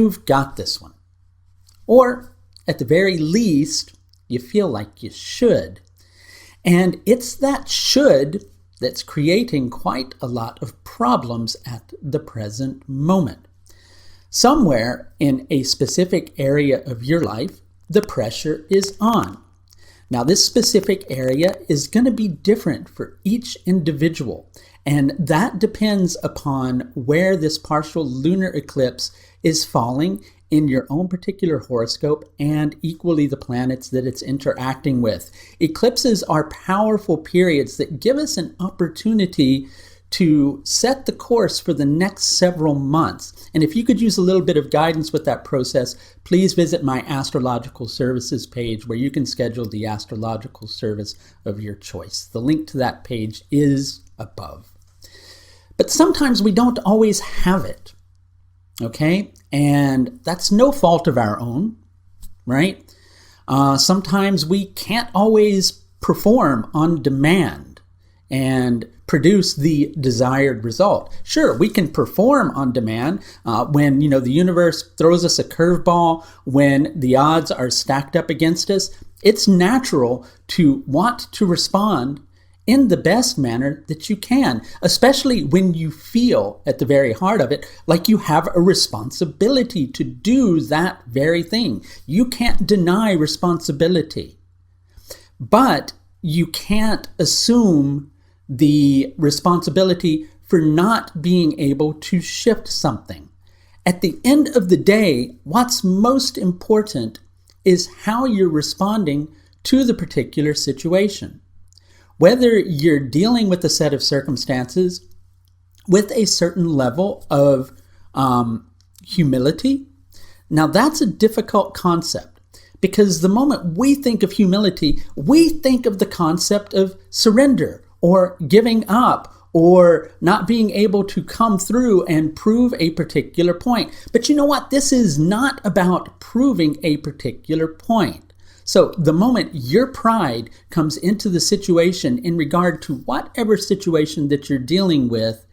you've got this one. Or, at the very least, you feel like you should. And it's that should that's creating quite a lot of problems at the present moment. Somewhere in a specific area of your life, the pressure is on. Now, this specific area is going to be different for each individual, and that depends upon where this partial lunar eclipse is falling in your own particular horoscope and equally the planets that it's interacting with. Eclipses are powerful periods that give us an opportunity to set the course for the next several months. And if you could use a little bit of guidance with that process, please visit my astrological services page where you can schedule the astrological service of your choice. The link to that page is above. But sometimes we don't always have it, okay? And that's no fault of our own, right? Sometimes we can't always perform on demand and produce the desired result. Sure, we can perform on demand when the universe throws us a curveball, when the odds are stacked up against us. It's natural to want to respond in the best manner that you can, especially when you feel at the very heart of it like you have a responsibility to do that very thing. You can't deny responsibility, but you can't assume the responsibility for not being able to shift something. At the end of the day, what's most important is how you're responding to the particular situation. Whether you're dealing with a set of circumstances with a certain level of humility. Now, that's a difficult concept because the moment we think of humility, we think of the concept of surrender or giving up or not being able to come through and prove a particular point. But you know what? This is not about proving a particular point. So the moment your pride comes into the situation in regard to whatever situation that you're dealing with,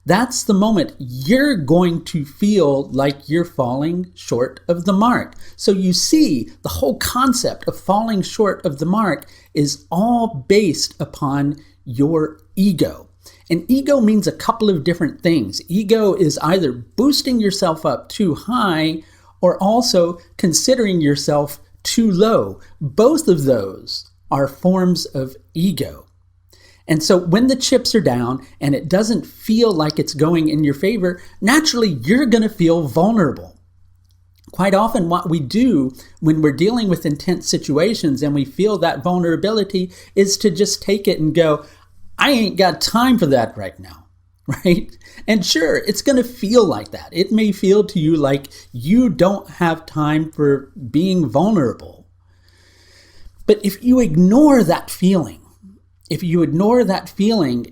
that's the moment you're going to feel like you're falling short of the mark. So you see, the whole concept of falling short of the mark is all based upon your ego. And ego means a couple of different things. Ego is either boosting yourself up too high or also considering yourself too low. Both of those are forms of ego. And so when the chips are down and it doesn't feel like it's going in your favor, naturally you're going to feel vulnerable. Quite often what we do when we're dealing with intense situations and we feel that vulnerability is to just take it and go, I ain't got time for that right now, right? And sure, it's going to feel like that. It may feel to you like you don't have time for being vulnerable. But if you ignore that feeling,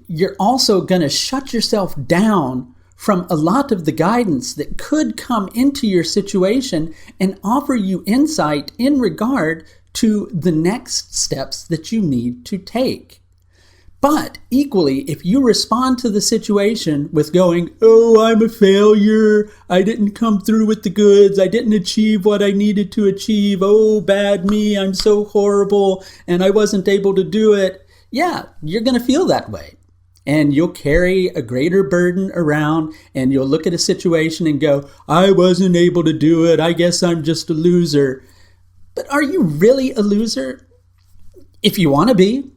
you're also going to shut yourself down from a lot of the guidance that could come into your situation and offer you insight in regard to the next steps that you need to take. But equally, if you respond to the situation with going, oh, I'm a failure, I didn't come through with the goods, I didn't achieve what I needed to achieve, oh, bad me, I'm so horrible, and I wasn't able to do it, yeah, you're going to feel that way. And you'll carry a greater burden around, and you'll look at a situation and go, I wasn't able to do it, I guess I'm just a loser. But are you really a loser? If you want to be.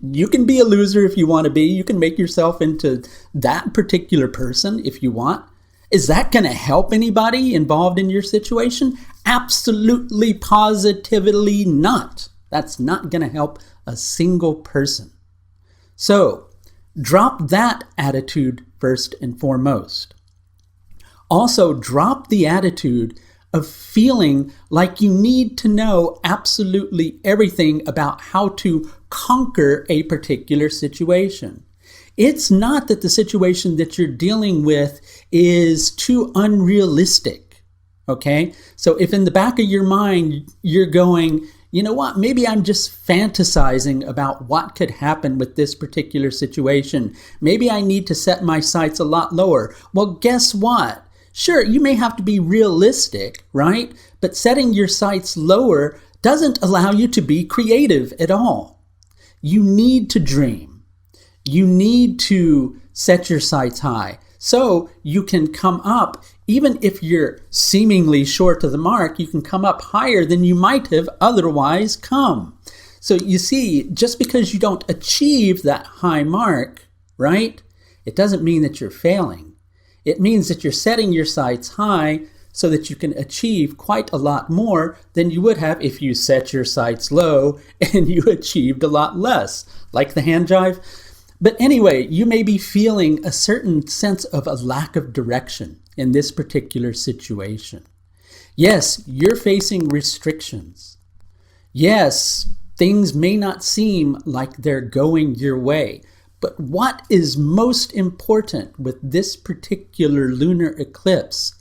You can be a loser if you want to be. You can make yourself into that particular person if you want. Is that going to help anybody involved in your situation? Absolutely, positively not. That's not going to help a single person. So, drop that attitude first and foremost. Also, drop the attitude of feeling like you need to know absolutely everything about how to conquer a particular situation. It's not that the situation that you're dealing with is too unrealistic, okay? So if in the back of your mind you're going, you know what, maybe I'm just fantasizing about what could happen with this particular situation. Maybe I need to set my sights a lot lower. Well, guess what? Sure, you may have to be realistic, right? But setting your sights lower doesn't allow you to be creative at all. You need to dream. You need to set your sights high so you can come up, even if you're seemingly short of the mark, you can come up higher than you might have otherwise come. So you see, just because you don't achieve that high mark, right, it doesn't mean that you're failing. It means that you're setting your sights high so that you can achieve quite a lot more than you would have if you set your sights low and you achieved a lot less, like the hand jive. But anyway, you may be feeling a certain sense of a lack of direction in this particular situation. Yes, you're facing restrictions. Yes, things may not seem like they're going your way. But what is most important with this particular lunar eclipse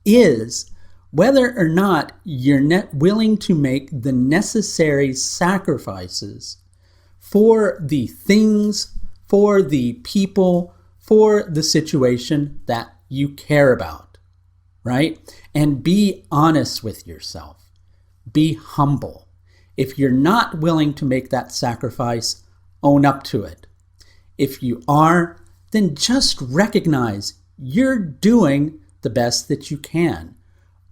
is whether or not you're willing to make the necessary sacrifices for the things, for the people, for the situation that you care about, right? And be honest with yourself. Be humble. If you're not willing to make that sacrifice, own up to it. If you are, then just recognize you're doing the best that you can.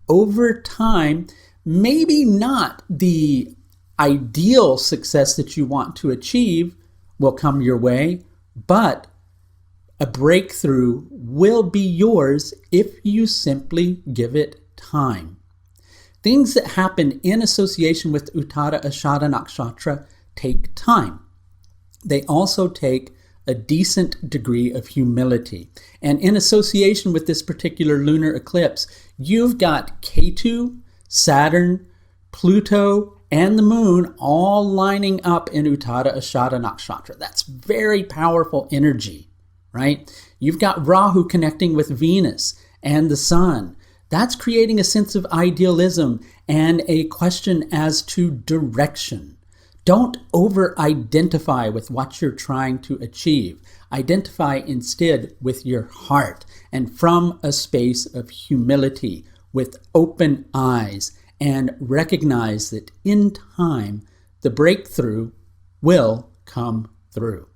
Over time, maybe not the ideal success that you want to achieve will come your way, but a breakthrough will be yours if you simply give it time. Things that happen in association with Uttara Ashadha Nakshatra take time. They also take a decent degree of humility. And in association with this particular lunar eclipse, you've got Ketu, Saturn, Pluto, and the moon all lining up in Uttara Ashadha Nakshatra. That's very powerful energy, right? You've got Rahu connecting with Venus and the sun. That's creating a sense of idealism and a question as to direction. Don't over-identify with what you're trying to achieve. Identify instead with your heart and from a space of humility, with open eyes, and recognize that in time, the breakthrough will come through.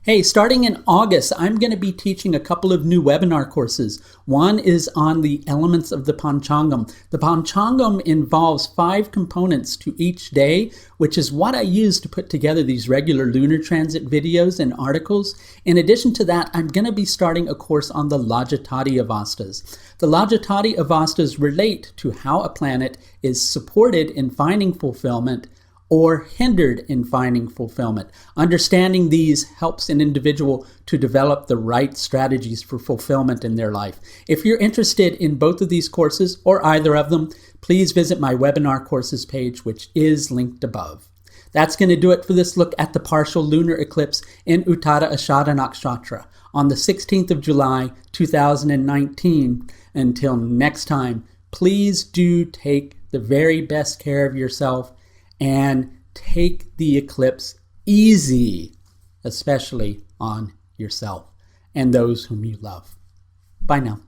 Hey, starting in August, I'm going to be teaching a couple of new webinar courses. One is on the elements of the Panchangam. The Panchangam involves 5 components to each day, which is what I use to put together these regular lunar transit videos and articles. In addition to that, I'm going to be starting a course on the Lajatati Avastas. The Lajatati Avastas relate to how a planet is supported in finding fulfillment or hindered in finding fulfillment. Understanding these helps an individual to develop the right strategies for fulfillment in their life. If you're interested in both of these courses or either of them, please visit my webinar courses page, which is linked above. That's going to do it for this look at the partial lunar eclipse in Uttara Ashadha Nakshatra on the 16th of July, 2019. Until next time, please do take the very best care of yourself and take the eclipse easy, especially on yourself and those whom you love. Bye now.